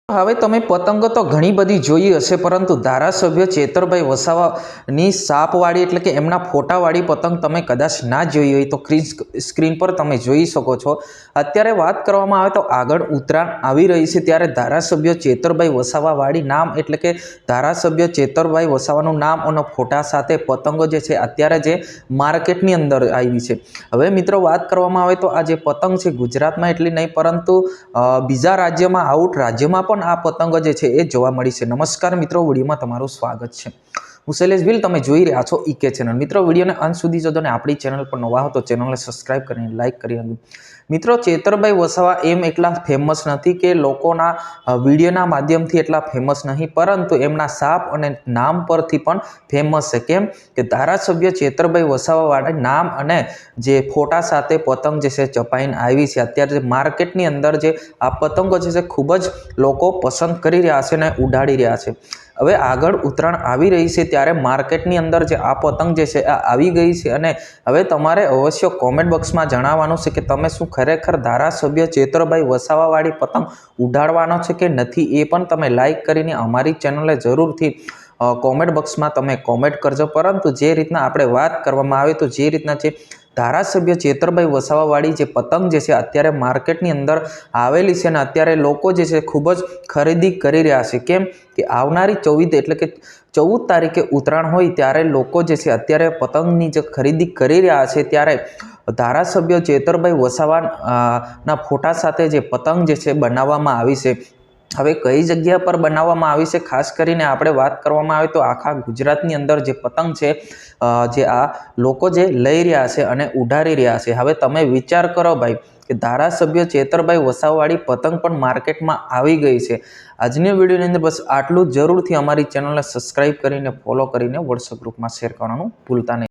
હવે તમે પતંગો તો ઘણી બધી જોઈ હશે, પરંતુ ધારાસભ્ય ચેતરભાઈ વસાવાની સાપવાળી એટલે કે એમના ફોટાવાળી પતંગ તમે કદાચ ના જોઈ હોય તો સ્ક્રીન પર તમે જોઈ શકો છો। અત્યારે વાત કરવામાં આવે તો આગળ ઉત્તરાયણ આવી રહી છે, ત્યારે ધારાસભ્ય ચેતરભાઈ વસાવાવાળી નામ એટલે કે ધારાસભ્ય ચેતરભાઈ વસાવાનું નામ અને ફોટા સાથે પતંગો જે છે અત્યારે જે માર્કેટની અંદર આવી છે। હવે મિત્રો વાત કરવામાં આવે તો આ જે પતંગ છે ગુજરાતમાં એટલી નહીં, પરંતુ બીજા રાજ્યમાં આઉટ રાજ્યમાં પણ આ પતંગો જે છે એ જોવા મળી છે। નમસ્કાર મિત્રો, વિડીયોમાં તમારું સ્વાગત છે। હું શૈલેષ ભીલ, તમે જોઈ રહ્યા છો ઈકે ચેનલ। મિત્રો, વિડીયોને અંત સુધી જોજો અને આપણી ચેનલ પર નવા હો તો ચેનલને સબસ્ક્રાઇબ કરીને લાઇક કરી દો। મિત્રો, ચેતરભાઈ વસાવા એમ એટલા ફેમસ નથી કે લોકોના વિડીયોના માધ્યમથી એટલા ફેમસ નહીં, પરંતુ એમના સાપ અને નામ પરથી પણ ફેમસ છે। કેમ કે ધારાસભ્ય ચેતરભાઈ વસાવાવાળા નામ અને જે ફોટા સાથે પતંગ જે છે ચપાઈને આવી છે। અત્યારે જે માર્કેટની અંદર જે આ પતંગો જે છે ખૂબ જ લોકો પસંદ કરી રહ્યા છે અને ઉડાડી રહ્યા છે। હવે આગળ ઉત્તરાયણ આવી રહી છે, ત્યારે માર્કેટની અંદર જે આ પતંગ જે છે આ આવી ગઈ છે, અને હવે તમારે અવશ્ય કોમેન્ટ બોક્સમાં જણાવવાનું છે કે તમે શું ખરેખર ધારાસભ્ય ચેતરભાઈ વસાવાવાળી પતંગ ઉડાડવાનો છે કે નથી, એ પણ તમે લાઈક કરીને અમારી ચેનલને જરૂરથી કોમેન્ટ બોક્સમાં તમે કોમેન્ટ કરજો। પરંતુ જે રીતના આપણે વાત કરવામાં આવે તો જે રીતના છે ધારાસભ્ય ચેતરભાઈ વસાવાવાળી જે પતંગ જે છે અત્યારે માર્કેટની અંદર આવેલી છે અને અત્યારે લોકો જે છે ખૂબ જ ખરીદી કરી રહ્યા છે। કેમ કે આવનારી 14 એટલે કે 14 તારીખે ઉત્તરાયણ હોય ત્યારે લોકો જે છે અત્યારે પતંગની જે ખરીદી કરી રહ્યા છે, ત્યારે ધારાસભ્ય ચેતરભાઈ વસાવાના ફોટા સાથે જે પતંગ જે છે બનાવવામાં આવી છે। હવે કઈ જગ્યા પર બનાવવામાં આવી છે, ખાસ કરીને આપણે વાત કરવામાં આવે તો આખા ગુજરાતની અંદર જે પતંગ છે જે આ લોકો જે લઈ રહ્યા છે અને ઉડાડી રહ્યા છે। હવે તમે વિચાર કરો ભાઈ કે ધારાસભ્ય ચેતરભાઈ વસાવાવાળી પતંગ પણ માર્કેટમાં આવી ગઈ છે। આજની વિડીયોની અંદર બસ આટલું, જરૂરથી અમારી ચેનલને સબસ્ક્રાઇબ કરીને ફોલો કરીને વોટ્સઅપ ગ્રુપમાં શેર કરવાનું ભૂલતા નહીં।